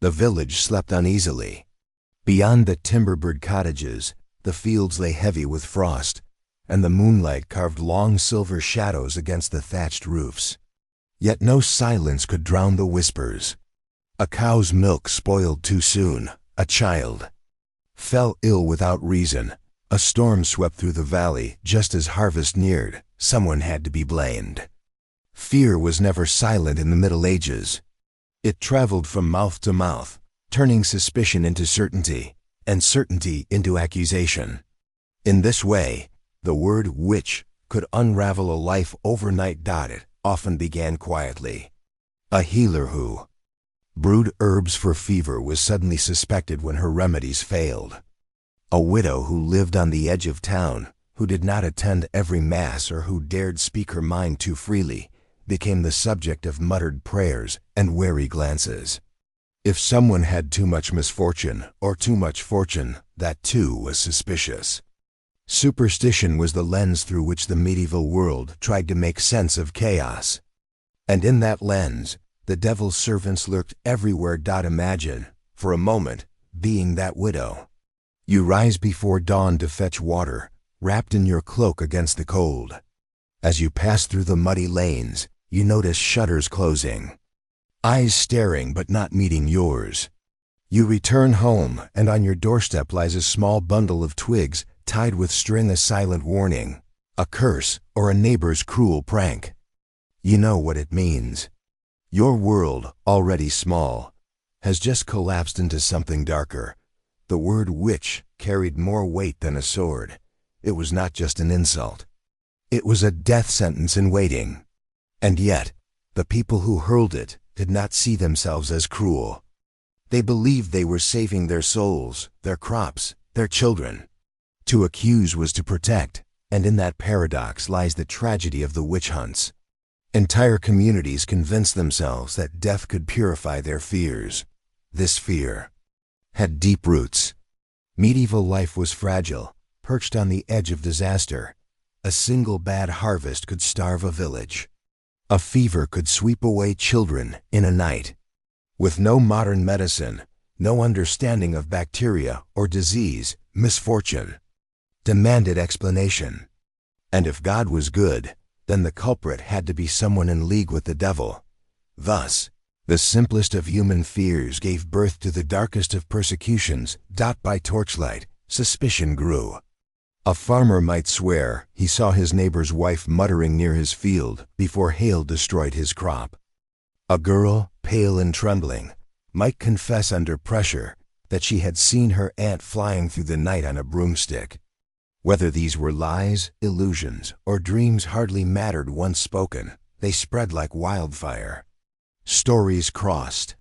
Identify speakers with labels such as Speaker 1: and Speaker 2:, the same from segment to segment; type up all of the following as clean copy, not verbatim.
Speaker 1: The village slept uneasily. Beyond the timber-bird cottages, the fields lay heavy with frost, and the moonlight carved long silver shadows against the thatched roofs. Yet no silence could drown the whispers. A cow's milk spoiled too soon, a child fell ill without reason, a storm swept through the valley just as harvest neared, someone had to be blamed. Fear was never silent in the Middle Ages. It traveled from mouth to mouth, turning suspicion into certainty, and certainty into accusation. In this way, the word witch could unravel a life overnight. It often began quietly. A healer who brewed herbs for fever was suddenly suspected when her remedies failed. A widow who lived on the edge of town, who did not attend every mass or who dared speak her mind too freely, became the subject of muttered prayers and wary glances. If someone had too much misfortune or too much fortune, that too was suspicious. Superstition was the lens through which the medieval world tried to make sense of chaos. And in that lens, the devil's servants lurked everywhere. Imagine, for a moment, being that widow. You rise before dawn to fetch water, wrapped in your cloak against the cold. As you pass through the muddy lanes, you notice shutters closing, eyes staring but not meeting yours. You return home, and on your doorstep lies a small bundle of twigs tied with string, a silent warning, a curse, or a neighbor's cruel prank. You know what it means. Your world, already small, has just collapsed into something darker. The word witch carried more weight than a sword. It was not just an insult. It was a death sentence in waiting. And yet, the people who hurled it did not see themselves as cruel. They believed they were saving their souls, their crops, their children. To accuse was to protect, and in that paradox lies the tragedy of the witch hunts. Entire communities convinced themselves that death could purify their fears. This fear had deep roots. Medieval life was fragile, perched on the edge of disaster. A single bad harvest could starve a village. A fever could sweep away children in a night. With no modern medicine, no understanding of bacteria or disease, misfortune demanded explanation. And if God was good, then the culprit had to be someone in league with the devil. Thus, the simplest of human fears gave birth to the darkest of persecutions. By torchlight, suspicion grew. A farmer might swear he saw his neighbor's wife muttering near his field before hail destroyed his crop. A girl, pale and trembling, might confess under pressure that she had seen her aunt flying through the night on a broomstick. Whether these were lies, illusions, or dreams hardly mattered. Once spoken, they spread like wildfire. Stories crossed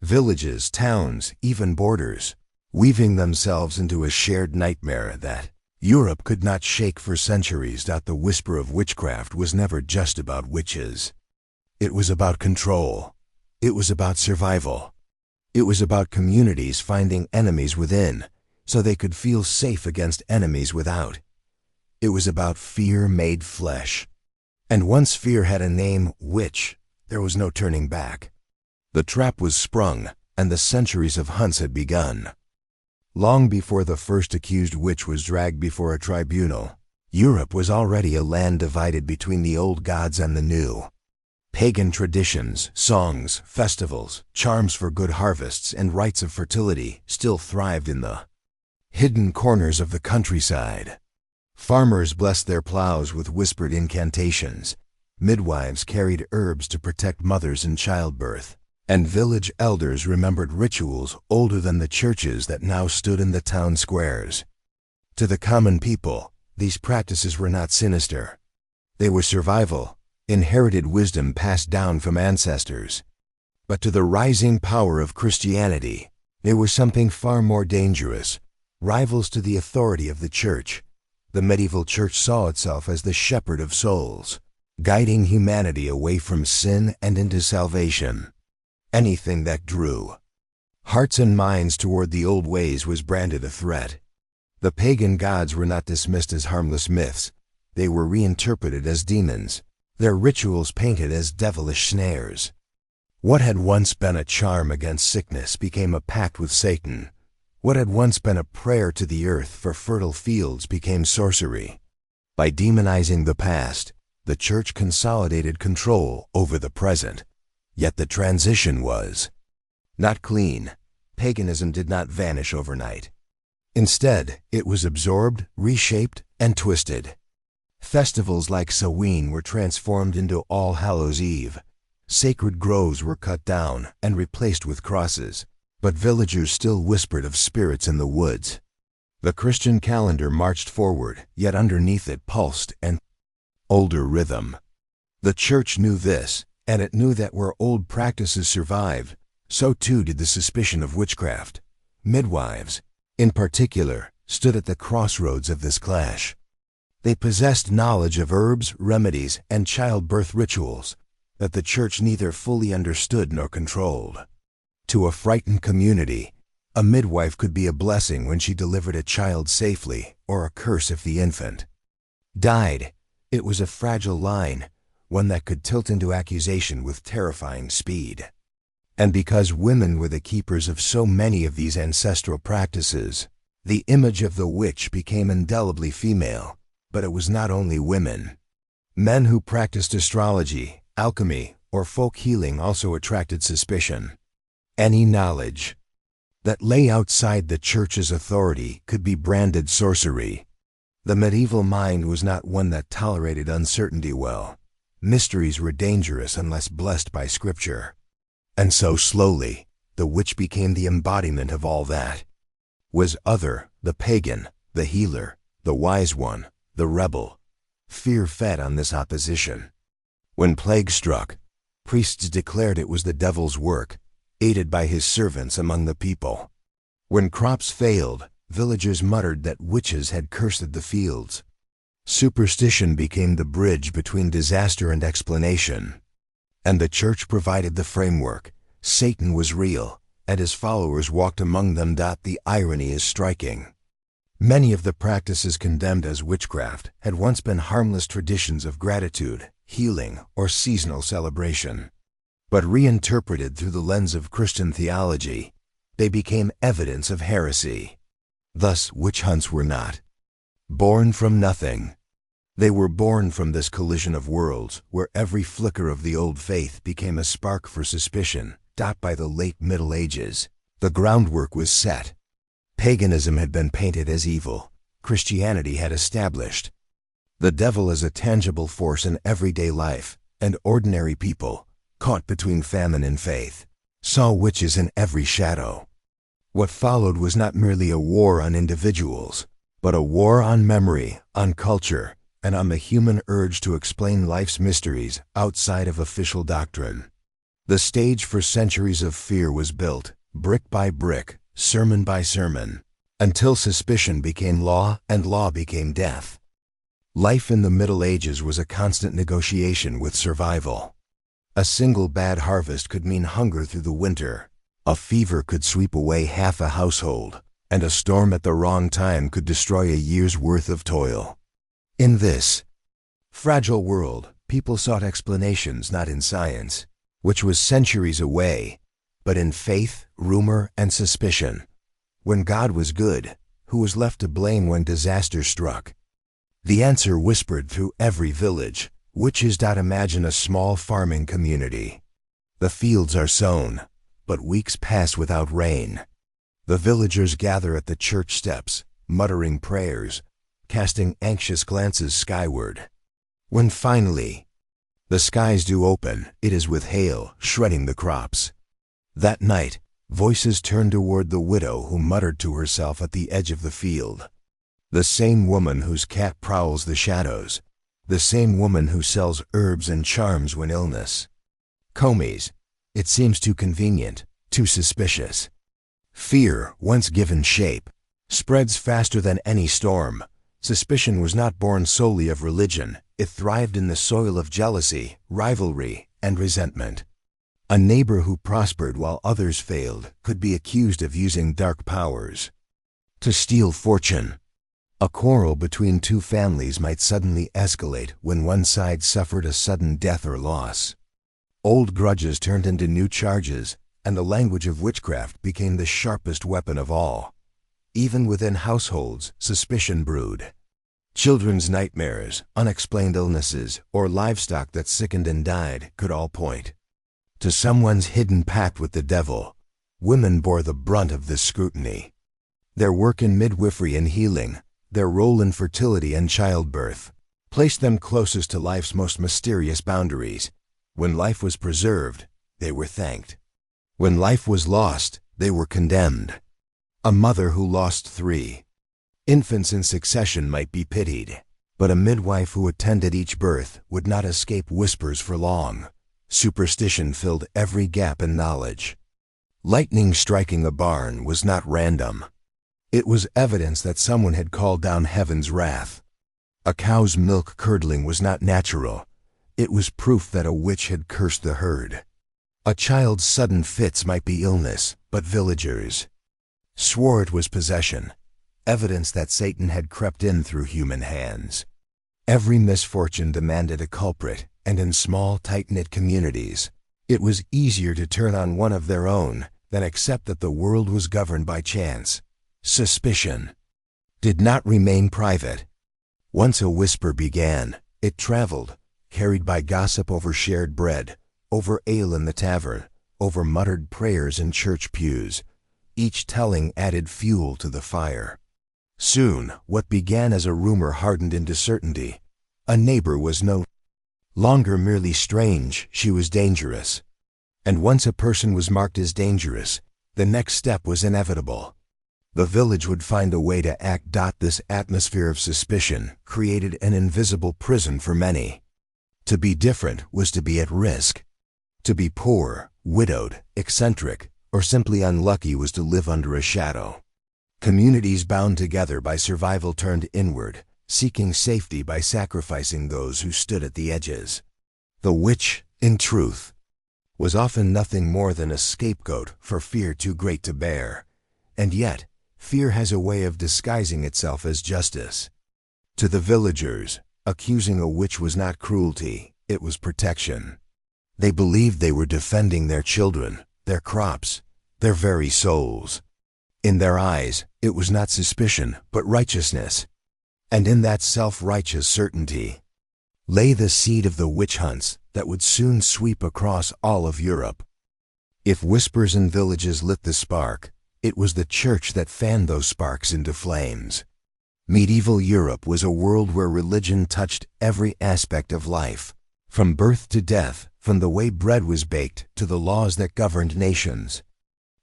Speaker 1: villages, towns, even borders, weaving themselves into a shared nightmare that Europe could not shake for centuries. The whisper of witchcraft was never just about witches. It was about control. It was about survival. It was about communities finding enemies within, so they could feel safe against enemies without. It was about fear made flesh. And once fear had a name, witch, there was no turning back. The trap was sprung, and the centuries of hunts had begun. Long before the first accused witch was dragged before a tribunal, Europe was already a land divided between the old gods and the new. Pagan traditions, songs, festivals, charms for good harvests, and rites of fertility still thrived in the hidden corners of the countryside. Farmers blessed their plows with whispered incantations. Midwives carried herbs to protect mothers in childbirth, and village elders remembered rituals older than the churches that now stood in the town squares. To the common people, these practices were not sinister. They were survival, inherited wisdom passed down from ancestors. But to the rising power of Christianity, they were something far more dangerous, rivals to the authority of the church. The medieval church saw itself as the shepherd of souls, guiding humanity away from sin and into salvation. Anything that drew hearts and minds toward the old ways was branded a threat. The pagan gods were not dismissed as harmless myths. They were reinterpreted as demons, their rituals painted as devilish snares. What had once been a charm against sickness became a pact with Satan. What had once been a prayer to the earth for fertile fields became sorcery. By demonizing the past, the church consolidated control over the present. Yet the transition was not clean. Paganism did not vanish overnight. Instead, it was absorbed, reshaped, and twisted. Festivals like Samhain were transformed into All Hallows' Eve. Sacred groves were cut down and replaced with crosses, but villagers still whispered of spirits in the woods. The Christian calendar marched forward, yet underneath it pulsed an older rhythm. The church knew this, and it knew that where old practices survived, so too did the suspicion of witchcraft. Midwives, in particular, stood at the crossroads of this clash. They possessed knowledge of herbs, remedies, and childbirth rituals that the church neither fully understood nor controlled. To a frightened community, a midwife could be a blessing when she delivered a child safely, or a curse if the infant died. It was a fragile line, one that could tilt into accusation with terrifying speed. And because women were the keepers of so many of these ancestral practices, the image of the witch became indelibly female. But it was not only women. Men who practiced astrology, alchemy, or folk healing also attracted suspicion. Any knowledge that lay outside the church's authority could be branded sorcery. The medieval mind was not one that tolerated uncertainty well. Mysteries were dangerous unless blessed by Scripture. And so slowly, the witch became the embodiment of all that was other, the pagan, the healer, the wise one, the rebel. Fear fed on this opposition. When plague struck, priests declared it was the devil's work, aided by his servants among the people. When crops failed, villagers muttered that witches had cursed the fields. Superstition became the bridge between disaster and explanation. And the church provided the framework. Satan was real, and his followers walked among them. The irony is striking. Many of the practices condemned as witchcraft had once been harmless traditions of gratitude, healing, or seasonal celebration. But reinterpreted through the lens of Christian theology, they became evidence of heresy. Thus, witch hunts were not born from nothing. They were born from this collision of worlds, where every flicker of the old faith became a spark for suspicion. By the late Middle Ages, the groundwork was set. Paganism had been painted as evil. Christianity had established the devil as a tangible force in everyday life, and ordinary people, caught between famine and faith, saw witches in every shadow. What followed was not merely a war on individuals, but a war on memory, on culture, and on the human urge to explain life's mysteries outside of official doctrine. The stage for centuries of fear was built, brick by brick, sermon by sermon, until suspicion became law and law became death. Life in the Middle Ages was a constant negotiation with survival. A single bad harvest could mean hunger through the winter. A fever could sweep away half a household, and a storm at the wrong time could destroy a year's worth of toil. In this fragile world, people sought explanations not in science, which was centuries away, but in faith, rumor, and suspicion. When God was good, who was left to blame when disaster struck? The answer whispered through every village. Witches. Imagine a small farming community. The fields are sown, but weeks pass without rain. The villagers gather at the church steps, muttering prayers, casting anxious glances skyward. When finally the skies do open, it is with hail, shredding the crops. That night, voices turn toward the widow who muttered to herself at the edge of the field. The same woman whose cat prowls the shadows. The same woman who sells herbs and charms when illness comes. It seems too convenient, too suspicious. Fear, once given shape, spreads faster than any storm. Suspicion was not born solely of religion. It thrived in the soil of jealousy, rivalry, and resentment. A neighbor who prospered while others failed could be accused of using dark powers to steal fortune. A quarrel between two families might suddenly escalate when one side suffered a sudden death or loss. Old grudges turned into new charges, and the language of witchcraft became the sharpest weapon of all. Even within households, suspicion brewed. Children's nightmares, unexplained illnesses, or livestock that sickened and died could all point to someone's hidden pact with the devil. Women bore the brunt of this scrutiny. Their work in midwifery and healing, their role in fertility and childbirth, placed them closest to life's most mysterious boundaries. When life was preserved, they were thanked. When life was lost, they were condemned. A mother who lost 3 infants in succession might be pitied, but a midwife who attended each birth would not escape whispers for long. Superstition filled every gap in knowledge. Lightning striking a barn was not random. It was evidence that someone had called down heaven's wrath. A cow's milk curdling was not natural. It was proof that a witch had cursed the herd. A child's sudden fits might be illness, but villagers swore it was possession, evidence that Satan had crept in through human hands. Every misfortune demanded a culprit, and in small, tight-knit communities, it was easier to turn on one of their own than accept that the world was governed by chance. Suspicion did not remain private. Once a whisper began, it traveled, carried by gossip over shared bread, over ale in the tavern, over muttered prayers in church pews. Each telling added fuel to the fire. Soon, what began as a rumor hardened into certainty. A neighbor was no longer merely strange, she was dangerous. And once a person was marked as dangerous, the next step was inevitable. The village would find a way to act. This atmosphere of suspicion created an invisible prison for many. To be different was to be at risk. To be poor, widowed, eccentric, or simply unlucky was to live under a shadow. Communities bound together by survival turned inward, seeking safety by sacrificing those who stood at the edges. The witch, in truth, was often nothing more than a scapegoat for fear too great to bear. And yet, fear has a way of disguising itself as justice. To the villagers, accusing a witch was not cruelty, it was protection. They believed they were defending their children, their crops, their very souls. In their eyes, it was not suspicion, but righteousness. And in that self-righteous certainty lay the seed of the witch hunts that would soon sweep across all of Europe. If whispers in villages lit the spark, it was the church that fanned those sparks into flames. Medieval Europe was a world where religion touched every aspect of life, from birth to death, from the way bread was baked to the laws that governed nations.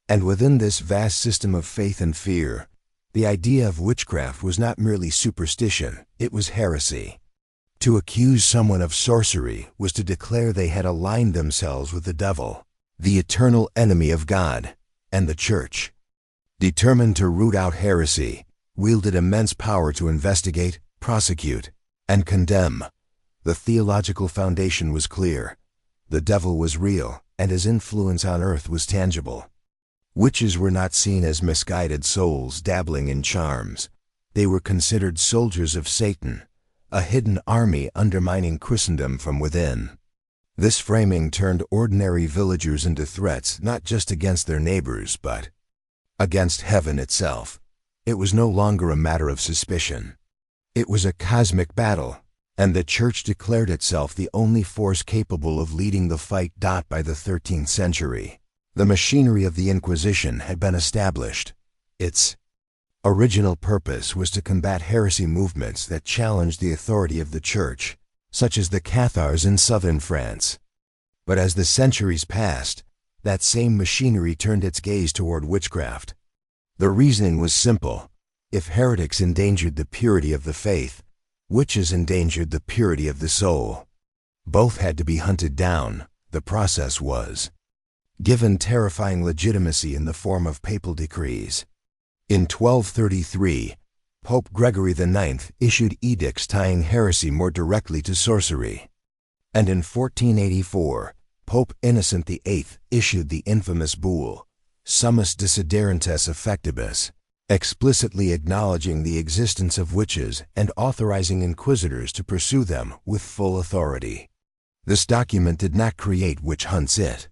Speaker 1: And within this vast system of faith and fear, the idea of witchcraft was not merely superstition, it was heresy. To accuse someone of sorcery was to declare they had aligned themselves with the devil, the eternal enemy of God, and the church. Determined to root out heresy, wielded immense power to investigate, prosecute, and condemn. The theological foundation was clear. The devil was real, and his influence on earth was tangible. Witches were not seen as misguided souls dabbling in charms. They were considered soldiers of Satan, a hidden army undermining Christendom from within. This framing turned ordinary villagers into threats not just against their neighbors, but against heaven itself. It was no longer a matter of suspicion. It was a cosmic battle, and the Church declared itself the only force capable of leading the fight. By the 13th century, the machinery of the Inquisition had been established. Its original purpose was to combat heresy movements that challenged the authority of the Church, such as the Cathars in southern France. But as the centuries passed, that same machinery turned its gaze toward witchcraft. The reasoning was simple. If heretics endangered the purity of the faith, witches endangered the purity of the soul. Both had to be hunted down. The process was given terrifying legitimacy in the form of papal decrees. In 1233, Pope Gregory IX issued edicts tying heresy more directly to sorcery. And in 1484, Pope Innocent VIII issued the infamous bull, Summus Desiderentes Effectibus, explicitly acknowledging the existence of witches and authorizing inquisitors to pursue them with full authority. This document did not create witch hunts, it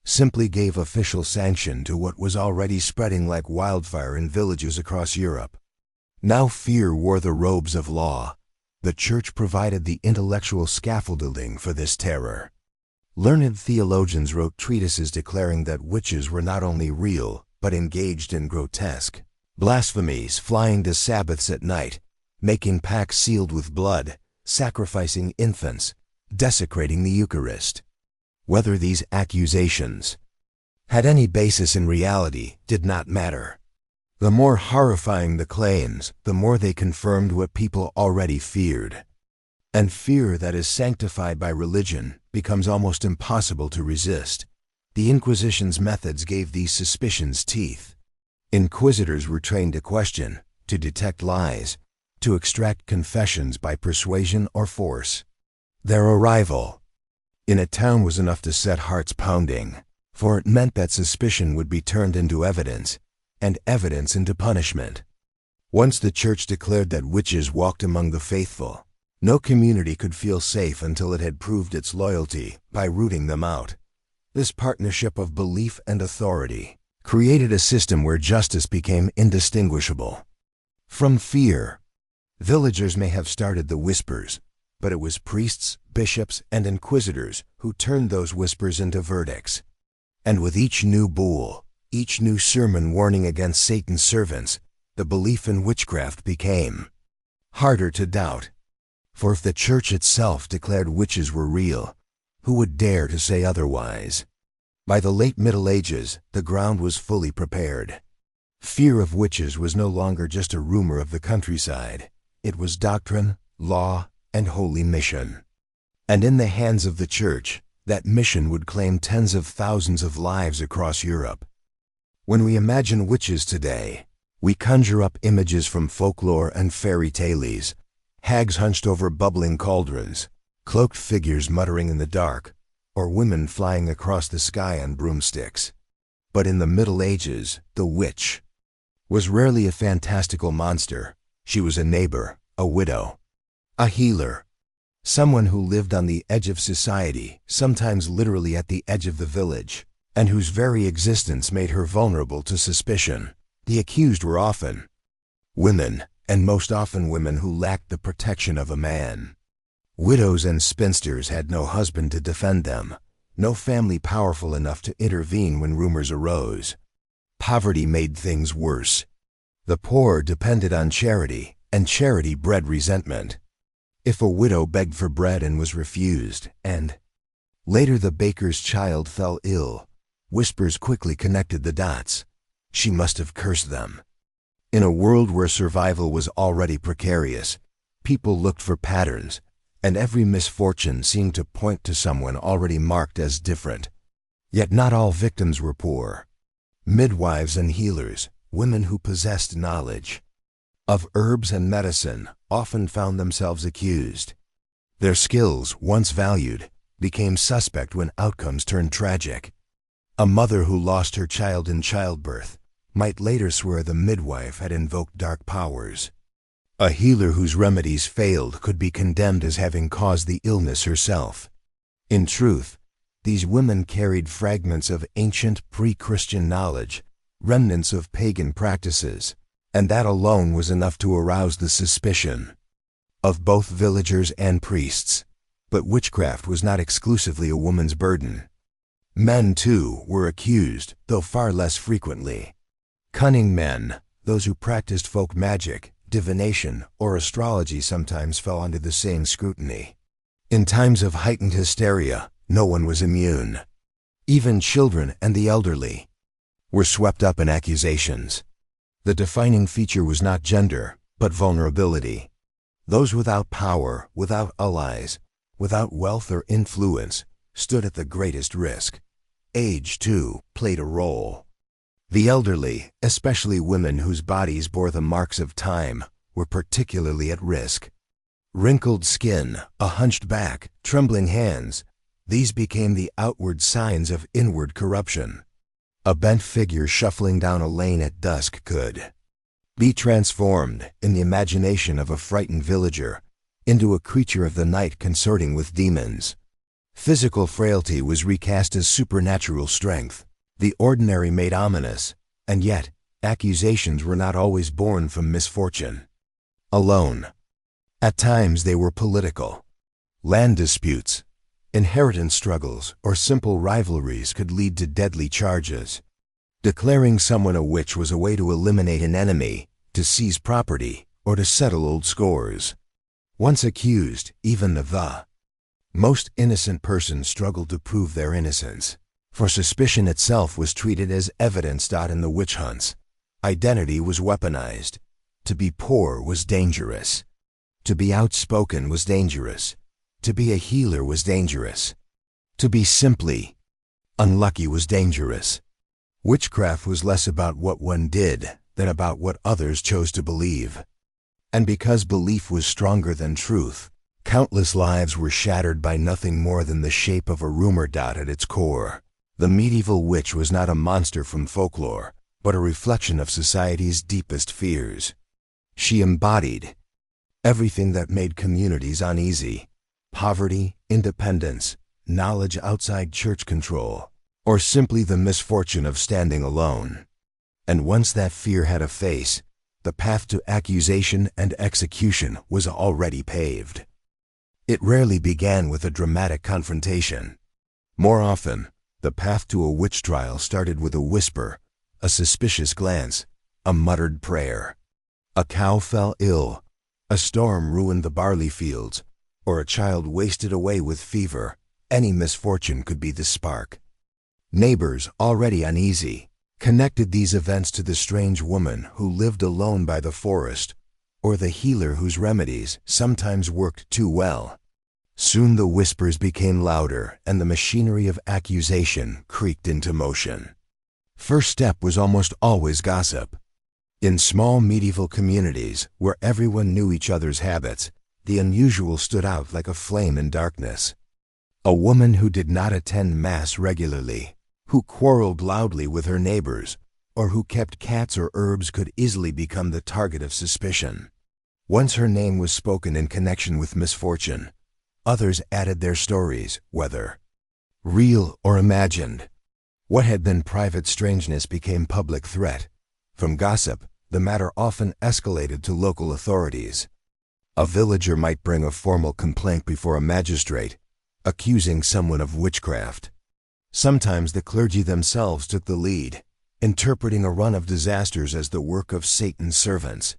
Speaker 1: simply gave official sanction to what was already spreading like wildfire in villages across Europe. Now fear wore the robes of law. The Church provided the intellectual scaffolding for this terror. Learned theologians wrote treatises declaring that witches were not only real, but engaged in grotesque blasphemies, flying to Sabbaths at night, making pacts sealed with blood, sacrificing infants, desecrating the Eucharist. Whether these accusations had any basis in reality did not matter. The more horrifying the claims, the more they confirmed what people already feared. And fear that is sanctified by religion becomes almost impossible to resist. The Inquisition's methods gave these suspicions teeth. Inquisitors were trained to question, to detect lies, to extract confessions by persuasion or force. Their arrival in a town was enough to set hearts pounding, for it meant that suspicion would be turned into evidence, and evidence into punishment. Once the Church declared that witches walked among the faithful, no community could feel safe until it had proved its loyalty by rooting them out. This partnership of belief and authority created a system where justice became indistinguishable from fear. Villagers may have started the whispers, but it was priests, bishops, and inquisitors who turned those whispers into verdicts. And with each new bull, each new sermon warning against Satan's servants, the belief in witchcraft became harder to doubt. For if the Church itself declared witches were real, who would dare to say otherwise? By the late Middle Ages, the ground was fully prepared. Fear of witches was no longer just a rumor of the countryside. It was doctrine, law, and holy mission. And in the hands of the Church, that mission would claim tens of thousands of lives across Europe. When we imagine witches today, we conjure up images from folklore and fairy tales, hags hunched over bubbling cauldrons, cloaked figures muttering in the dark, or women flying across the sky on broomsticks. But in the Middle Ages, the witch was rarely a fantastical monster. She was a neighbor, a widow, a healer, someone who lived on the edge of society, sometimes literally at the edge of the village, and whose very existence made her vulnerable to suspicion. The accused were often women, and most often women who lacked the protection of a man. Widows and spinsters had no husband to defend them, no family powerful enough to intervene when rumors arose. Poverty made things worse. The poor depended on charity, and charity bred resentment. If a widow begged for bread and was refused, and later the baker's child fell ill, whispers quickly connected the dots. She must have cursed them. In a world where survival was already precarious, people looked for patterns, and every misfortune seemed to point to someone already marked as different. Yet not all victims were poor. Midwives and healers, women who possessed knowledge of herbs and medicine, often found themselves accused. Their skills, once valued, became suspect when outcomes turned tragic. A mother who lost her child in childbirth might later swear the midwife had invoked dark powers. A healer whose remedies failed could be condemned as having caused the illness herself. In truth, these women carried fragments of ancient pre-Christian knowledge, remnants of pagan practices, and that alone was enough to arouse the suspicion of both villagers and priests. But witchcraft was not exclusively a woman's burden. Men, too, were accused, though far less frequently. Cunning men, those who practiced folk magic, divination, or astrology, sometimes fell under the same scrutiny. In times of heightened hysteria, no one was immune. Even children and the elderly were swept up in accusations. The defining feature was not gender, but vulnerability. Those without power, without allies, without wealth or influence, stood at the greatest risk. Age, too, played a role. The elderly, especially women whose bodies bore the marks of time, were particularly at risk. Wrinkled skin, a hunched back, trembling hands, these became the outward signs of inward corruption. A bent figure shuffling down a lane at dusk could be transformed, in the imagination of a frightened villager, into a creature of the night consorting with demons. Physical frailty was recast as supernatural strength, the ordinary made ominous, and yet, accusations were not always born from misfortune alone. At times they were political. Land disputes, inheritance struggles, or simple rivalries could lead to deadly charges. Declaring someone a witch was a way to eliminate an enemy, to seize property, or to settle old scores. Once accused, even the most innocent person struggled to prove their innocence, for suspicion itself was treated as evidence. In the witch hunts, identity was weaponized. To be poor was dangerous. To be outspoken was dangerous. To be a healer was dangerous. To be simply unlucky was dangerous. Witchcraft was less about what one did than about what others chose to believe. And because belief was stronger than truth, countless lives were shattered by nothing more than the shape of a rumor. At its core, the medieval witch was not a monster from folklore, but a reflection of society's deepest fears. She embodied everything that made communities uneasy: poverty, independence, knowledge outside church control, or simply the misfortune of standing alone. And once that fear had a face, the path to accusation and execution was already paved. It rarely began with a dramatic confrontation. More often, the path to a witch trial started with a whisper, a suspicious glance, a muttered prayer. A cow fell ill, a storm ruined the barley fields, or a child wasted away with fever. Any misfortune could be the spark. Neighbors, already uneasy, connected these events to the strange woman who lived alone by the forest, or the healer whose remedies sometimes worked too well. Soon the whispers became louder and the machinery of accusation creaked into motion. First step was almost always gossip. In small medieval communities where everyone knew each other's habits, the unusual stood out like a flame in darkness. A woman who did not attend Mass regularly, who quarreled loudly with her neighbors, or who kept cats or herbs could easily become the target of suspicion. Once her name was spoken in connection with misfortune, others added their stories, whether real or imagined. What had been private strangeness became public threat. From gossip, the matter often escalated to local authorities. A villager might bring a formal complaint before a magistrate, accusing someone of witchcraft. Sometimes the clergy themselves took the lead, interpreting a run of disasters as the work of Satan's servants.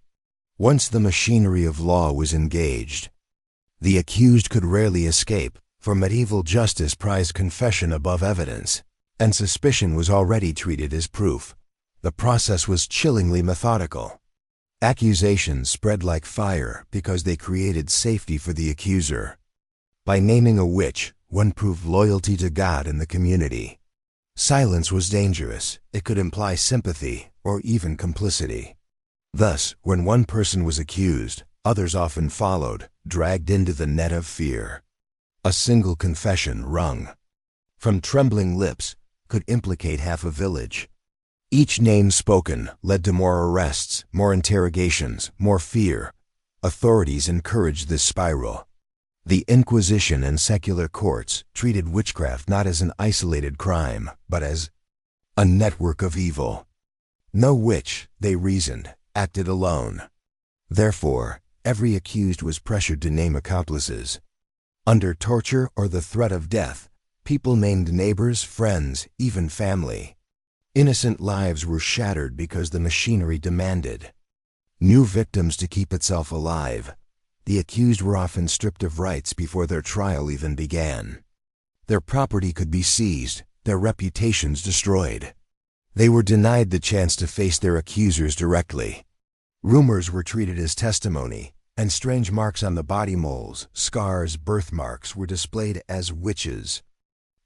Speaker 1: Once the machinery of law was engaged, the accused could rarely escape, for medieval justice prized confession above evidence, and suspicion was already treated as proof. The process was chillingly methodical. Accusations spread like fire because they created safety for the accuser. By naming a witch, one proved loyalty to God and the community. Silence was dangerous. It could imply sympathy or even complicity. Thus, when one person was accused, others often followed, dragged into the net of fear. A single confession wrung from trembling lips could implicate half a village. Each name spoken led to more arrests, more interrogations, more fear. Authorities encouraged this spiral. The Inquisition and secular courts treated witchcraft not as an isolated crime, but as a network of evil. No witch, they reasoned, acted alone. Therefore, every accused was pressured to name accomplices. Under torture or the threat of death, people named neighbors, friends, even family. Innocent lives were shattered because the machinery demanded new victims to keep itself alive. The accused were often stripped of rights before their trial even began. Their property could be seized, their reputations destroyed. They were denied the chance to face their accusers directly. Rumors were treated as testimony, and strange marks on the body moles, scars, birthmarks were displayed as witches'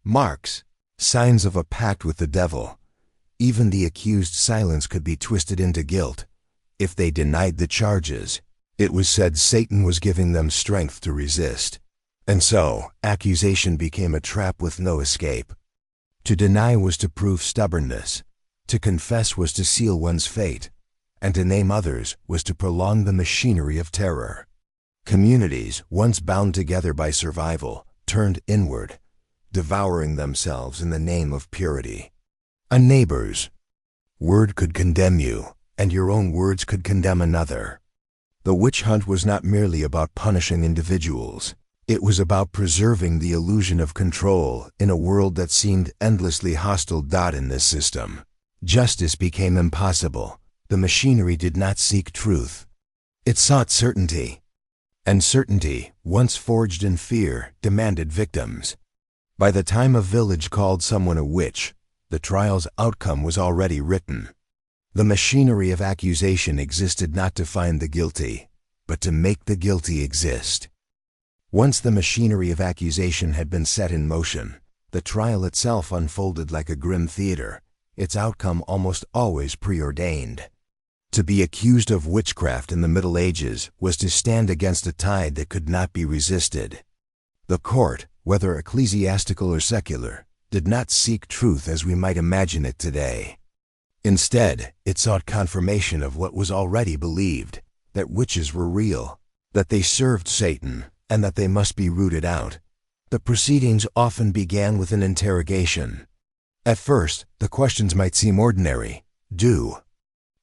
Speaker 1: marks, signs of a pact with the devil. Even the accused's silence could be twisted into guilt. If they denied the charges, it was said Satan was giving them strength to resist. And so, accusation became a trap with no escape. To deny was to prove stubbornness. To confess was to seal one's fate. And to name others was to prolong the machinery of terror. Communities, once bound together by survival, turned inward. devouring themselves in the name of purity. A neighbor's word could condemn you, and your own words could condemn another. The witch hunt was not merely about punishing individuals. It was about preserving the illusion of control in a world that seemed endlessly hostile. In this system, justice became impossible. The machinery did not seek truth. It sought certainty. And certainty, once forged in fear, demanded victims. By the time a village called someone a witch, the trial's outcome was already written. The machinery of accusation existed not to find the guilty, but to make the guilty exist. Once the machinery of accusation had been set in motion, the trial itself unfolded like a grim theater, its outcome almost always preordained. To be accused of witchcraft in the Middle Ages was to stand against a tide that could not be resisted. The court, whether ecclesiastical or secular, did not seek truth as we might imagine it today. Instead, it sought confirmation of what was already believed, that witches were real, that they served Satan, and that they must be rooted out. The proceedings often began with an interrogation. At first, the questions might seem ordinary. Do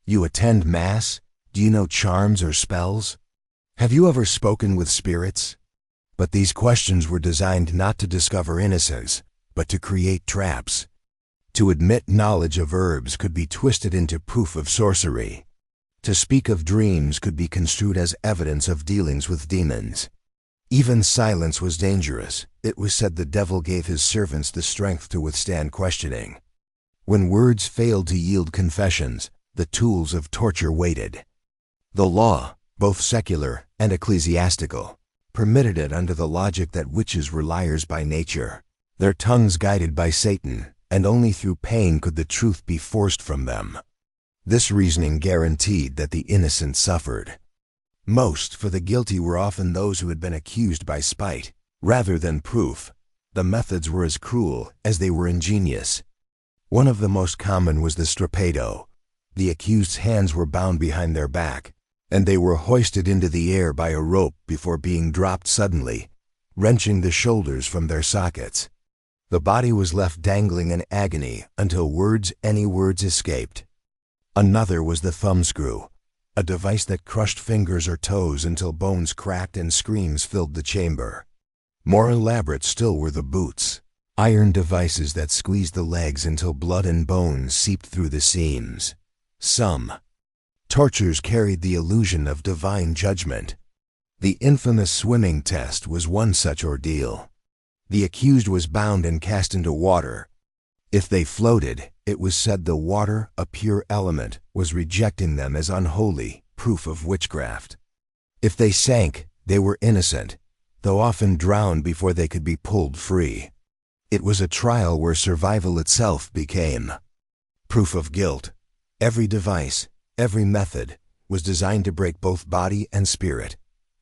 Speaker 1: you attend Mass? Do you know charms or spells? Have you ever spoken with spirits? But these questions were designed not to discover innocence, but to create traps. To admit knowledge of herbs could be twisted into proof of sorcery. To speak of dreams could be construed as evidence of dealings with demons. Even silence was dangerous. It was said the devil gave his servants the strength to withstand questioning. When words failed to yield confessions, the tools of torture waited. The law, both secular and ecclesiastical, permitted it under the logic that witches were liars by nature, their tongues guided by Satan, and only through pain could the truth be forced from them. This reasoning guaranteed that the innocent suffered most, for the guilty were often those who had been accused by spite, rather than proof. The methods were as cruel as they were ingenious. One of the most common was the strapado. The accused's hands were bound behind their back, and they were hoisted into the air by a rope before being dropped suddenly, wrenching the shoulders from their sockets. The body was left dangling in agony until any words escaped. Another was the thumbscrew, a device that crushed fingers or toes until bones cracked and screams filled the chamber. More elaborate still were the boots, iron devices that squeezed the legs until blood and bones seeped through the seams. Some tortures carried the illusion of divine judgment. The infamous swimming test was one such ordeal. The accused was bound and cast into water. If they floated, it was said the water, a pure element, was rejecting them as unholy, proof of witchcraft. If they sank, they were innocent, though often drowned before they could be pulled free. It was a trial where survival itself became proof of guilt. Every device, every method, was designed to break both body and spirit,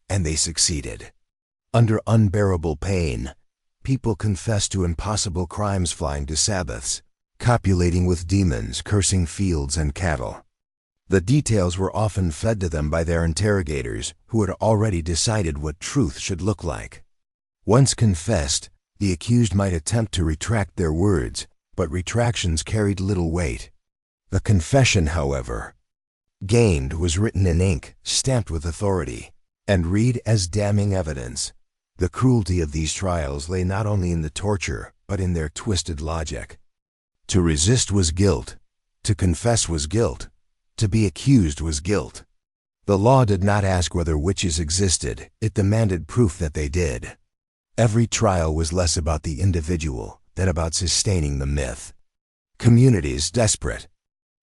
Speaker 1: and they succeeded. Under unbearable pain, people confessed to impossible crimes, flying to Sabbaths, copulating with demons, cursing fields and cattle. The details were often fed to them by their interrogators, who had already decided what truth should look like. Once confessed, the accused might attempt to retract their words, but retractions carried little weight. The confession, however, gained was written in ink, stamped with authority, and read as damning evidence. The cruelty of these trials lay not only in the torture, but in their twisted logic. To resist was guilt. To confess was guilt. To be accused was guilt. The law did not ask whether witches existed, it demanded proof that they did. Every trial was less about the individual than about sustaining the myth. Communities, desperate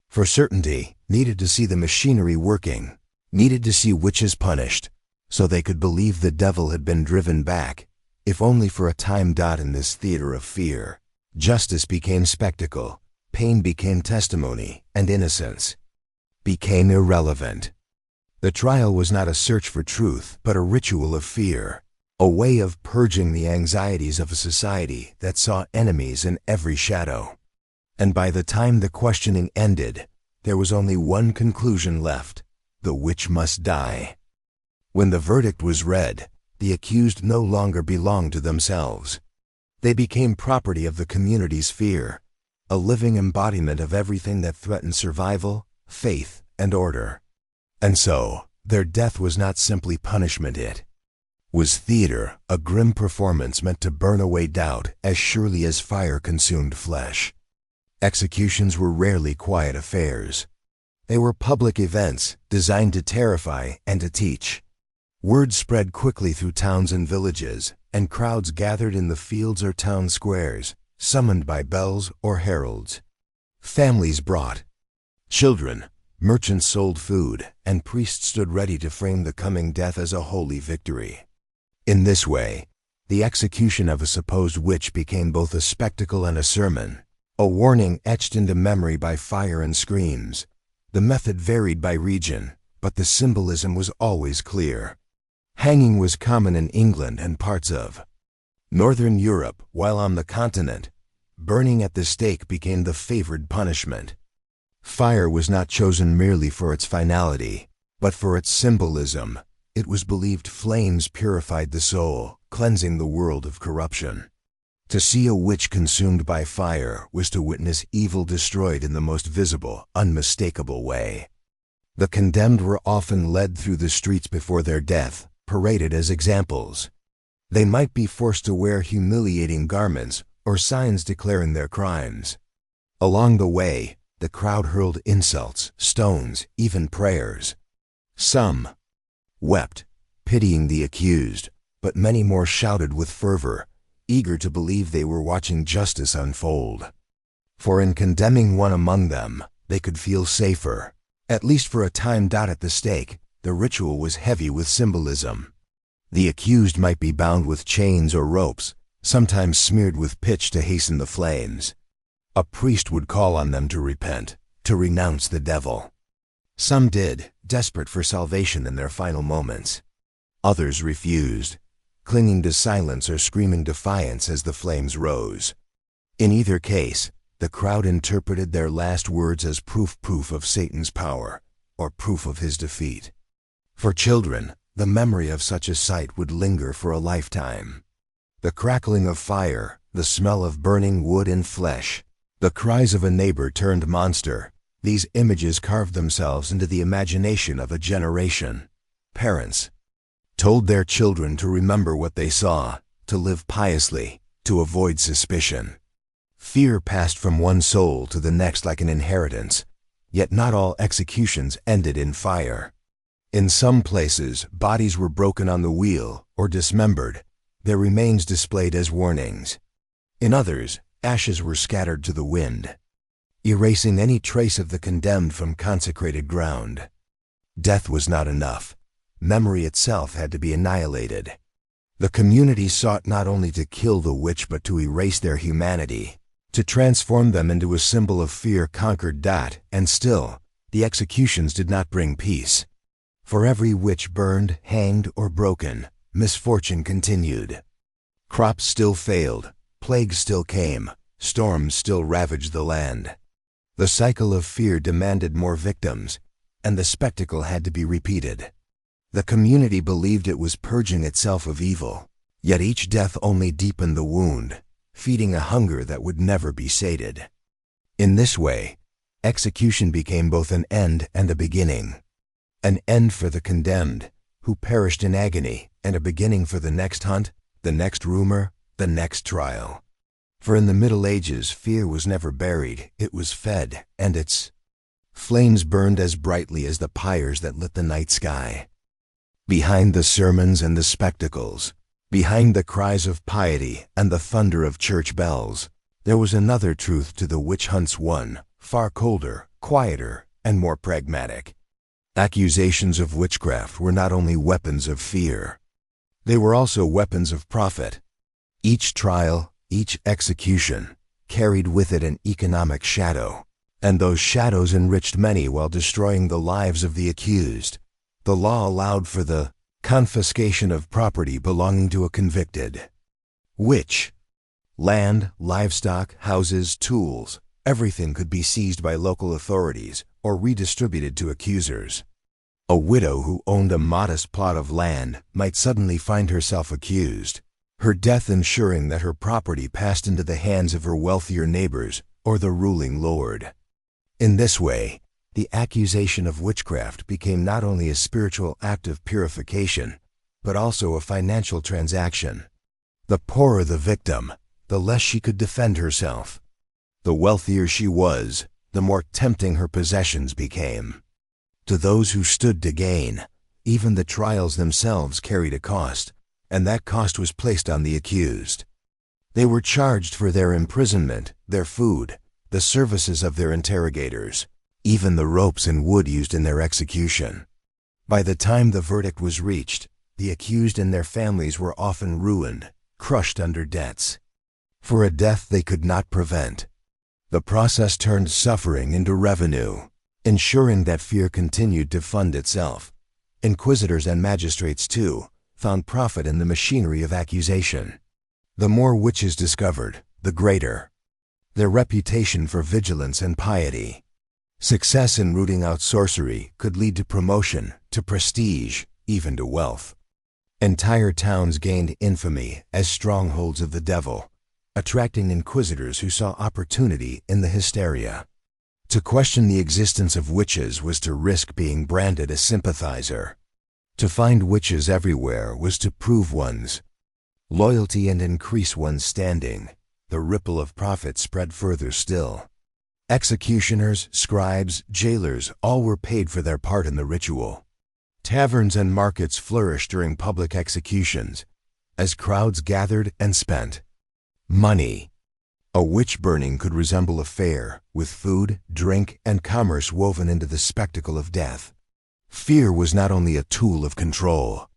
Speaker 1: for certainty, needed to see the machinery working, needed to see witches punished, so they could believe the devil had been driven back, if only for a time. In this theater of fear, justice became spectacle, pain became testimony, and innocence became irrelevant. The trial was not a search for truth, but a ritual of fear, a way of purging the anxieties of a society that saw enemies in every shadow. And by the time the questioning ended, there was only one conclusion left: the witch must die. When the verdict was read, the accused no longer belonged to themselves. They became property of the community's fear, a living embodiment of everything that threatened survival, faith, and order. And so, their death was not simply punishment, it was theater, a grim performance meant to burn away doubt as surely as fire consumed flesh. Executions were rarely quiet affairs. They were public events designed to terrify and to teach. Word spread quickly through towns and villages, and crowds gathered in the fields or town squares, summoned by bells or heralds. Families brought children, merchants sold food, and priests stood ready to frame the coming death as a holy victory. In this way, the execution of a supposed witch became both a spectacle and a sermon, a warning etched into memory by fire and screams. The method varied by region, but the symbolism was always clear. Hanging was common in England and parts of Northern Europe, while on the continent, burning at the stake became the favored punishment. Fire was not chosen merely for its finality, but for its symbolism. It was believed flames purified the soul, cleansing the world of corruption. To see a witch consumed by fire was to witness evil destroyed in the most visible, unmistakable way. The condemned were often led through the streets before their death, paraded as examples. They might be forced to wear humiliating garments or signs declaring their crimes. Along the way, the crowd hurled insults, stones, even prayers. Some wept, pitying the accused, but many more shouted with fervor, eager to believe they were watching justice unfold. For in condemning one among them, they could feel safer, at least for a time. At the stake, the ritual was heavy with symbolism. The accused might be bound with chains or ropes, sometimes smeared with pitch to hasten the flames. A priest would call on them to repent, to renounce the devil. Some did, desperate for salvation in their final moments. Others refused, clinging to silence or screaming defiance as the flames rose. In either case, the crowd interpreted their last words as proof of Satan's power, or proof of his defeat. For children, the memory of such a sight would linger for a lifetime. The crackling of fire, the smell of burning wood and flesh, the cries of a neighbor turned monster, these images carved themselves into the imagination of a generation. Parents told their children to remember what they saw, to live piously, to avoid suspicion. Fear passed from one soul to the next like an inheritance, yet not all executions ended in fire. In some places, bodies were broken on the wheel or dismembered, their remains displayed as warnings. In others, ashes were scattered to the wind, erasing any trace of the condemned from consecrated ground. Death was not enough. Memory itself had to be annihilated. The community sought not only to kill the witch but to erase their humanity, to transform them into a symbol of fear conquered. And still, the executions did not bring peace. For every witch burned, hanged, or broken, misfortune continued. Crops still failed, plagues still came, storms still ravaged the land. The cycle of fear demanded more victims, and the spectacle had to be repeated. The community believed it was purging itself of evil, yet each death only deepened the wound, feeding a hunger that would never be sated. In this way, execution became both an end and a beginning. An end for the condemned, who perished in agony, and a beginning for the next hunt, the next rumor, the next trial. For in the Middle Ages, fear was never buried, it was fed, and its flames burned as brightly as the pyres that lit the night sky. Behind the sermons and the spectacles, behind the cries of piety and the thunder of church bells, there was another truth to the witch hunts, one far colder, quieter, and more pragmatic. Accusations of witchcraft were not only weapons of fear, they were also weapons of profit. Each trial, each execution, carried with it an economic shadow, and those shadows enriched many while destroying the lives of the accused. The law allowed for the confiscation of property belonging to a convicted witch. Land, livestock, houses, tools, everything could be seized by local authorities or redistributed to accusers. A widow who owned a modest plot of land might suddenly find herself accused. her death ensuring that her property passed into the hands of her wealthier neighbors or the ruling lord. In this way, the accusation of witchcraft became not only a spiritual act of purification, but also a financial transaction. The poorer the victim, the less she could defend herself. The wealthier she was, the more tempting her possessions became. To those who stood to gain, even the trials themselves carried a cost, and that cost was placed on the accused. They were charged for their imprisonment, their food, the services of their interrogators, even the ropes and wood used in their execution. By the time the verdict was reached, the accused and their families were often ruined, crushed under debts. For a death they could not prevent, the process turned suffering into revenue, ensuring that fear continued to fund itself. Inquisitors and magistrates, too, found profit in the machinery of accusation. The more witches discovered, the greater their reputation for vigilance and piety. Success in rooting out sorcery could lead to promotion, to prestige, even to wealth. Entire towns gained infamy as strongholds of the devil, attracting inquisitors who saw opportunity in the hysteria. To question the existence of witches was to risk being branded a sympathizer. To find witches everywhere was to prove one's loyalty and increase one's standing. The ripple of profit spread further still. Executioners, scribes, jailers, all were paid for their part in the ritual. Taverns and markets flourished during public executions, as crowds gathered and spent money. A witch burning could resemble a fair, with food, drink, and commerce woven into the spectacle of death. Fear was not only a tool of control,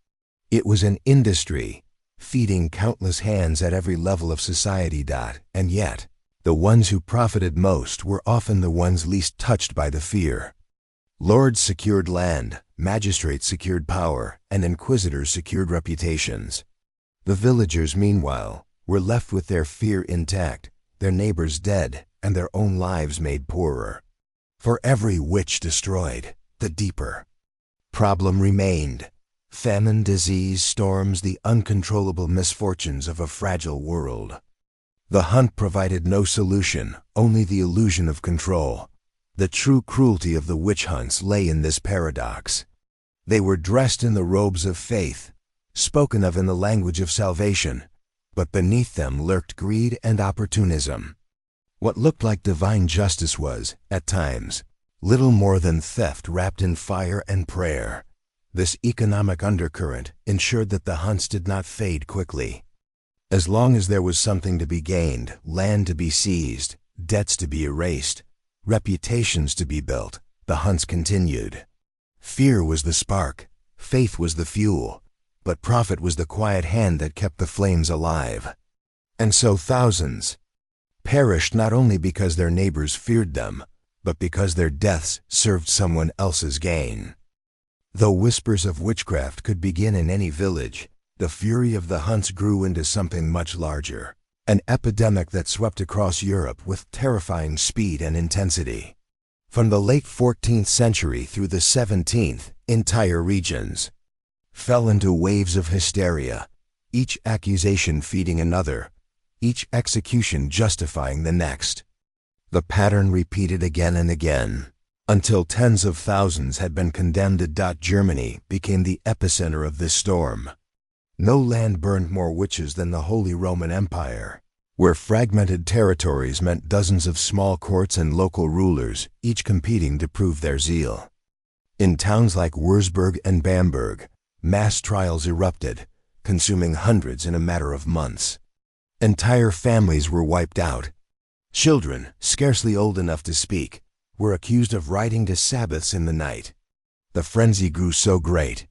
Speaker 1: it was an industry, feeding countless hands at every level of society. And yet, the ones who profited most were often the ones least touched by the fear. Lords secured land, magistrates secured power, and inquisitors secured reputations. The villagers, meanwhile, were left with their fear intact, their neighbors dead, and their own lives made poorer. For every witch destroyed, the deeper problem remained. Famine, disease, storms, the uncontrollable misfortunes of a fragile world. The hunt provided no solution, only the illusion of control. The true cruelty of the witch hunts lay in this paradox. They were dressed in the robes of faith, spoken of in the language of salvation, but beneath them lurked greed and opportunism. What looked like divine justice was, at times, little more than theft wrapped in fire and prayer. This economic undercurrent ensured that the hunts did not fade quickly. As long as there was something to be gained, land to be seized, debts to be erased, reputations to be built, the hunts continued. Fear was the spark, faith was the fuel, but profit was the quiet hand that kept the flames alive. And so thousands perished not only because their neighbors feared them, but because their deaths served someone else's gain. Though whispers of witchcraft could begin in any village, the fury of the hunts grew into something much larger, an epidemic that swept across Europe with terrifying speed and intensity. From the late 14th century through the 17th, entire regions fell into waves of hysteria, each accusation feeding another, each execution justifying the next. The pattern repeated again and again, until tens of thousands had been condemned. Germany became the epicenter of this storm. No land burned more witches than the Holy Roman Empire, where fragmented territories meant dozens of small courts and local rulers, each competing to prove their zeal. In towns like Würzburg and Bamberg, mass trials erupted, consuming hundreds in a matter of months. Entire families were wiped out. Children, scarcely old enough to speak, were accused of riding to Sabbaths in the night. The frenzy grew so great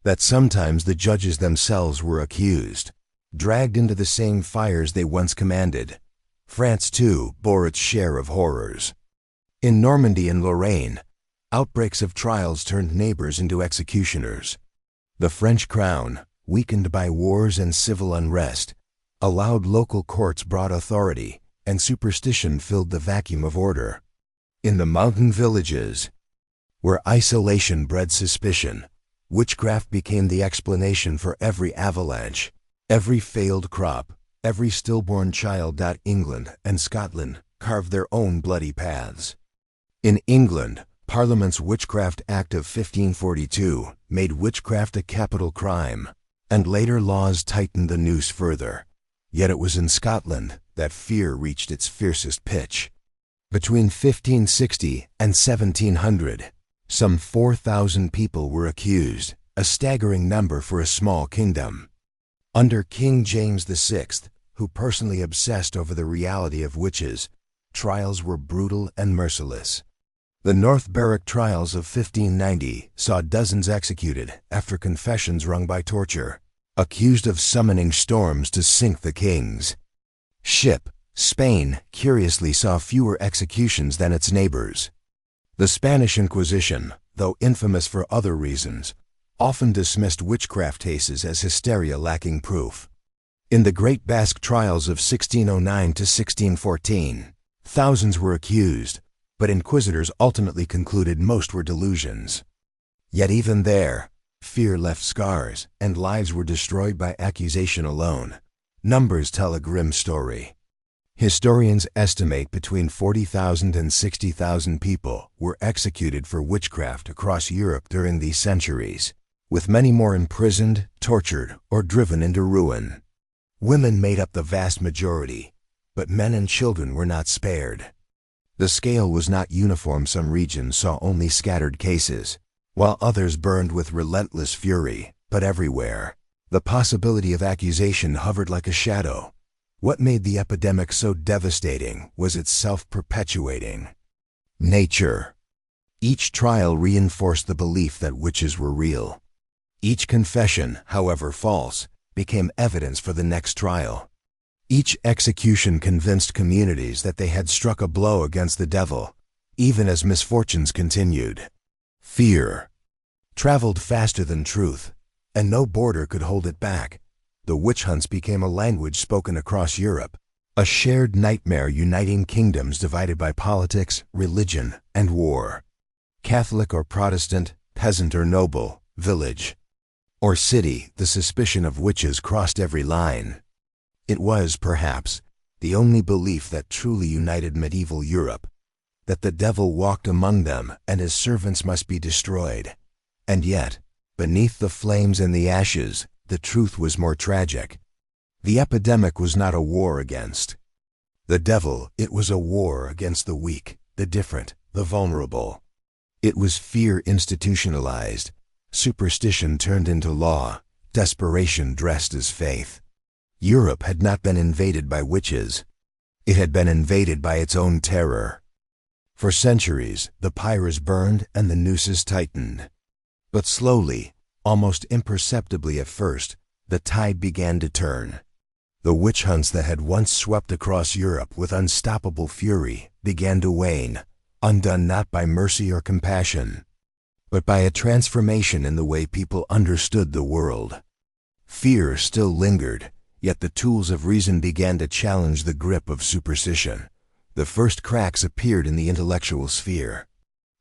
Speaker 1: that sometimes the judges themselves were accused, dragged into the same fires they once commanded. France, too, bore its share of horrors. In Normandy and Lorraine, outbreaks of trials turned neighbors into executioners. The French crown, weakened by wars and civil unrest, allowed local courts broad authority, and superstition filled the vacuum of order. In the mountain villages, where isolation bred suspicion, witchcraft became the explanation for every avalanche. Every failed crop, every stillborn child. England and Scotland carved their own bloody paths. In England, Parliament's Witchcraft Act of 1542 made witchcraft a capital crime, and later laws tightened the noose further. Yet it was in Scotland that fear reached its fiercest pitch. Between 1560 and 1700, some 4,000 people were accused, a staggering number for a small kingdom. Under King James VI, who personally obsessed over the reality of witches, trials were brutal and merciless. The North Berwick trials of 1590 saw dozens executed after confessions wrung by torture, accused of summoning storms to sink the kings. Spain, curiously saw fewer executions than its neighbors. The Spanish Inquisition, though infamous for other reasons, often dismissed witchcraft cases as hysteria lacking proof. In the Great Basque trials of 1609 to 1614, thousands were accused, but inquisitors ultimately concluded most were delusions. Yet even there, fear left scars, and lives were destroyed by accusation alone. Numbers tell a grim story. Historians estimate between 40,000 and 60,000 people were executed for witchcraft across Europe during these centuries, with many more imprisoned, tortured, or driven into ruin. Women made up the vast majority, but men and children were not spared. The scale was not uniform. Some regions saw only scattered cases, while others burned with relentless fury, but everywhere, the possibility of accusation hovered like a shadow. What made the epidemic so devastating was its self-perpetuating nature. Each trial reinforced the belief that witches were real. Each confession, however false, became evidence for the next trial. Each execution convinced communities that they had struck a blow against the devil, even as misfortunes continued. Fear traveled faster than truth, and no border could hold it back. The witch hunts became a language spoken across Europe, a shared nightmare uniting kingdoms divided by politics, religion, and war. Catholic or Protestant, peasant or noble, village or city, the suspicion of witches crossed every line. It was, perhaps, the only belief that truly united medieval Europe, that the devil walked among them and his servants must be destroyed. And yet, beneath the flames and the ashes, the truth was more tragic. The epidemic was not a war against the devil, it was a war against the weak, the different, the vulnerable. It was fear institutionalized, superstition turned into law, desperation dressed as faith. Europe had not been invaded by witches. It had been invaded by its own terror. For centuries, the pyres burned and the nooses tightened. But slowly, almost imperceptibly at first, the tide began to turn. The witch hunts that had once swept across Europe with unstoppable fury began to wane, undone not by mercy or compassion, but by a transformation in the way people understood the world. Fear still lingered, yet the tools of reason began to challenge the grip of superstition. The first cracks appeared in the intellectual sphere.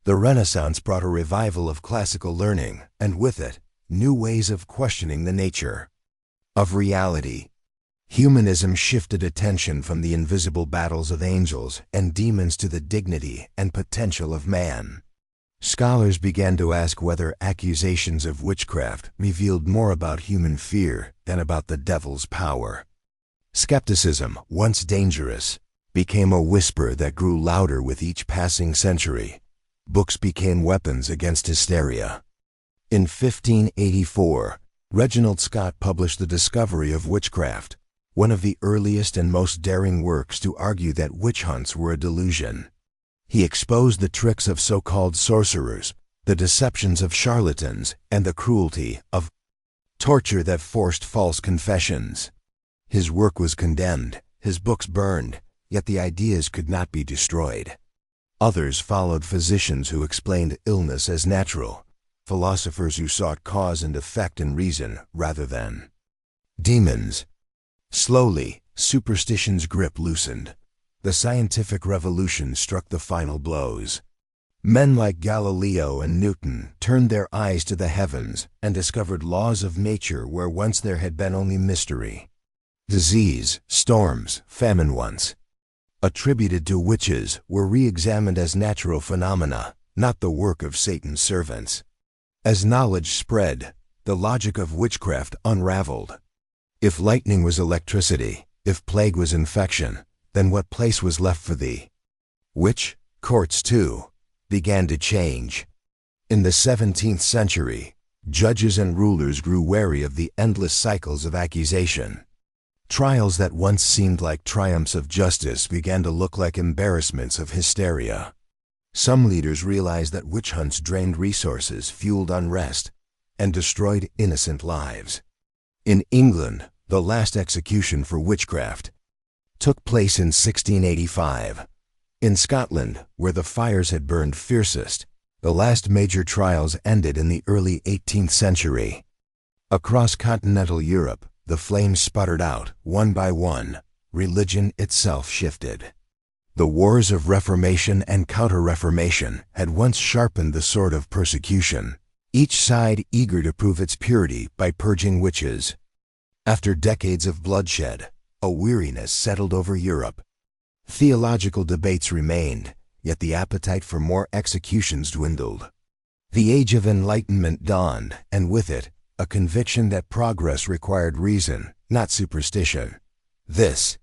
Speaker 1: The Renaissance brought a revival of classical learning, and with it, new ways of questioning the nature of reality. Humanism shifted attention from the invisible battles of angels and demons to the dignity and potential of man. Scholars began to ask whether accusations of witchcraft revealed more about human fear than about the devil's power. Skepticism, once dangerous, became a whisper that grew louder with each passing century. Books became weapons against hysteria. In 1584, Reginald Scott published The Discovery of Witchcraft, one of the earliest and most daring works to argue that witch hunts were a delusion. He exposed the tricks of so-called sorcerers, the deceptions of charlatans, and the cruelty of torture that forced false confessions. His work was condemned, his books burned, yet the ideas could not be destroyed. Others followed: physicians who explained illness as natural, philosophers who sought cause and effect in reason rather than demons. Slowly, superstition's grip loosened. The scientific revolution struck the final blows. Men like Galileo and Newton turned their eyes to the heavens and discovered laws of nature where once there had been only mystery. Disease, storms, famine once attributed to witches were re-examined as natural phenomena, not the work of Satan's servants. As knowledge spread, the logic of witchcraft unraveled. If lightning was electricity, if plague was infection, then what place was left for the witch? Courts, too, began to change. In the 17th century, judges and rulers grew wary of the endless cycles of accusation. Trials that once seemed like triumphs of justice began to look like embarrassments of hysteria. Some leaders realized that witch hunts drained resources, fueled unrest, and destroyed innocent lives. In England, the last execution for witchcraft took place in 1685. In Scotland, where the fires had burned fiercest, the last major trials ended in the early 18th century. Across continental Europe, the flames sputtered out, one by one. Religion itself shifted. The wars of Reformation and Counter-Reformation had once sharpened the sword of persecution, each side eager to prove its purity by purging witches. After decades of bloodshed, a weariness settled over Europe. Theological debates remained, yet the appetite for more executions dwindled. The Age of Enlightenment dawned, and with it, a conviction that progress required reason, not superstition. This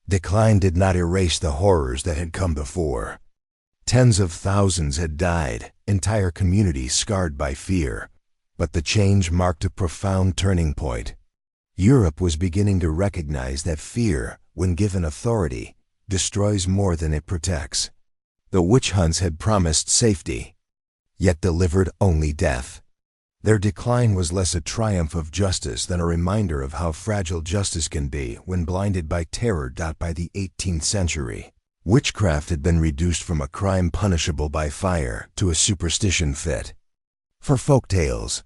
Speaker 1: decline did not erase the horrors that had come before. Tens of thousands had died, entire communities scarred by fear. But the change marked a profound turning point. Europe was beginning to recognize that fear, when given authority, destroys more than it protects. The witch hunts had promised safety, yet delivered only death. Their decline was less a triumph of justice than a reminder of how fragile justice can be when blinded by terror. By the 18th century, witchcraft had been reduced from a crime punishable by fire to a superstition fit for folk tales.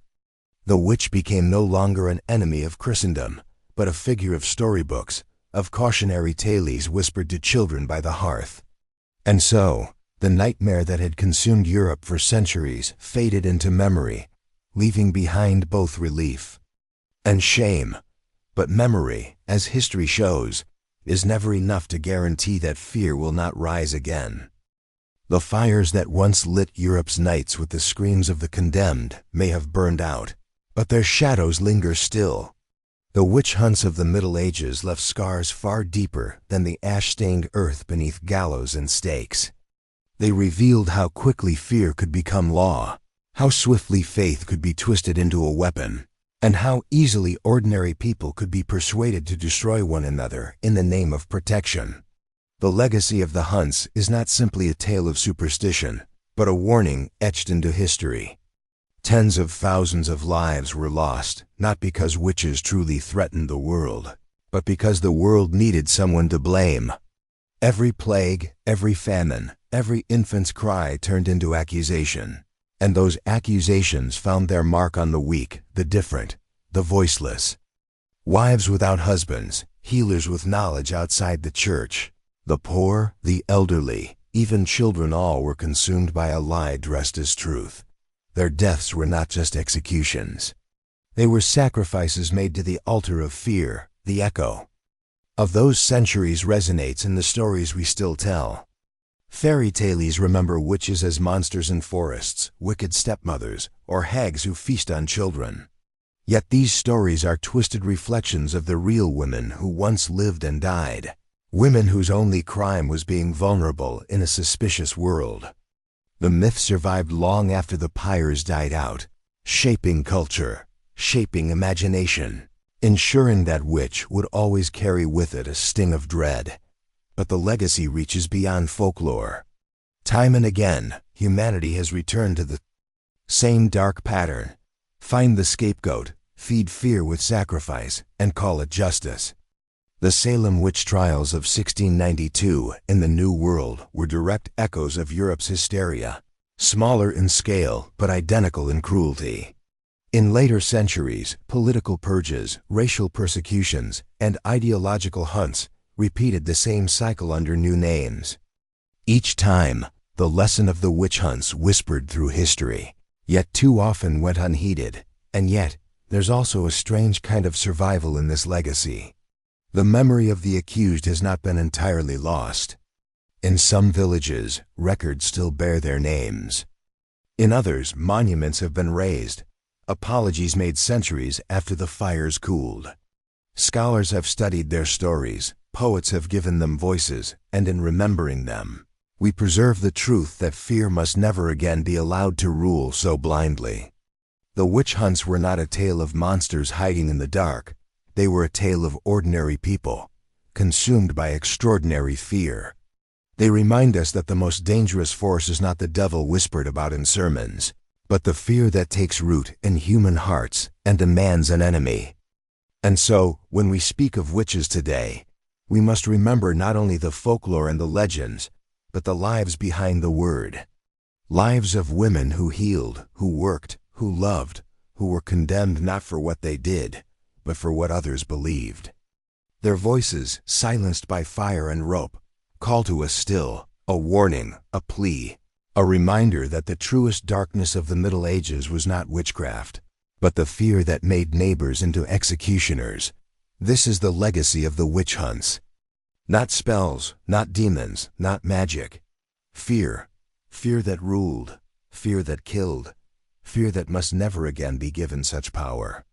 Speaker 1: The witch became no longer an enemy of Christendom, but a figure of storybooks, of cautionary tales whispered to children by the hearth. And so, the nightmare that had consumed Europe for centuries faded into memory, leaving behind both relief and shame. But memory, as history shows, is never enough to guarantee that fear will not rise again. The fires that once lit Europe's nights with the screams of the condemned may have burned out, but their shadows linger still. The witch hunts of the Middle Ages left scars far deeper than the ash-stained earth beneath gallows and stakes. They revealed how quickly fear could become law, how swiftly faith could be twisted into a weapon, and how easily ordinary people could be persuaded to destroy one another in the name of protection. The legacy of the hunts is not simply a tale of superstition, but a warning etched into history. Tens of thousands of lives were lost, not because witches truly threatened the world, but because the world needed someone to blame. Every plague, every famine, every infant's cry turned into accusation. And those accusations found their mark on the weak, the different, the voiceless. Wives without husbands, healers with knowledge outside the church, the poor, the elderly, even children, all were consumed by a lie dressed as truth. Their deaths were not just executions. They were sacrifices made to the altar of fear. The echo of those centuries resonates in the stories we still tell. Fairy tales remember witches as monsters in forests, wicked stepmothers, or hags who feast on children. Yet these stories are twisted reflections of the real women who once lived and died, women whose only crime was being vulnerable in a suspicious world. The myth survived long after the pyres died out, shaping culture, shaping imagination, ensuring that witch would always carry with it a sting of dread. But the legacy reaches beyond folklore. Time and again, humanity has returned to the same dark pattern. Find the scapegoat, feed fear with sacrifice, and call it justice. The Salem witch trials of 1692 in the New World were direct echoes of Europe's hysteria, smaller in scale but identical in cruelty. In later centuries, political purges, racial persecutions, and ideological hunts repeated the same cycle under new names. Each time, The lesson of the witch hunts whispered through history, yet too often went unheeded, and yet there's also a strange kind of survival in this legacy. The memory of the accused has not been entirely lost. In some villages, records still bear their names. In others, monuments have been raised, apologies made centuries after the fires cooled. Scholars have studied their stories, poets have given them voices, and in remembering them, we preserve the truth that fear must never again be allowed to rule so blindly. The witch hunts were not a tale of monsters hiding in the dark. They were a tale of ordinary people, consumed by extraordinary fear. They remind us that the most dangerous force is not the devil whispered about in sermons, but the fear that takes root in human hearts and demands an enemy. And so, when we speak of witches today, we must remember not only the folklore and the legends, but the lives behind the word. Lives of women who healed, who worked, who loved, who were condemned not for what they did, but for what others believed. Their voices, silenced by fire and rope, call to us still, a warning, a plea, a reminder that the truest darkness of the Middle Ages was not witchcraft, but the fear that made neighbors into executioners. This is the legacy of the witch hunts. Not spells, not demons, not magic. Fear. Fear that ruled. Fear that killed. Fear that must never again be given such power.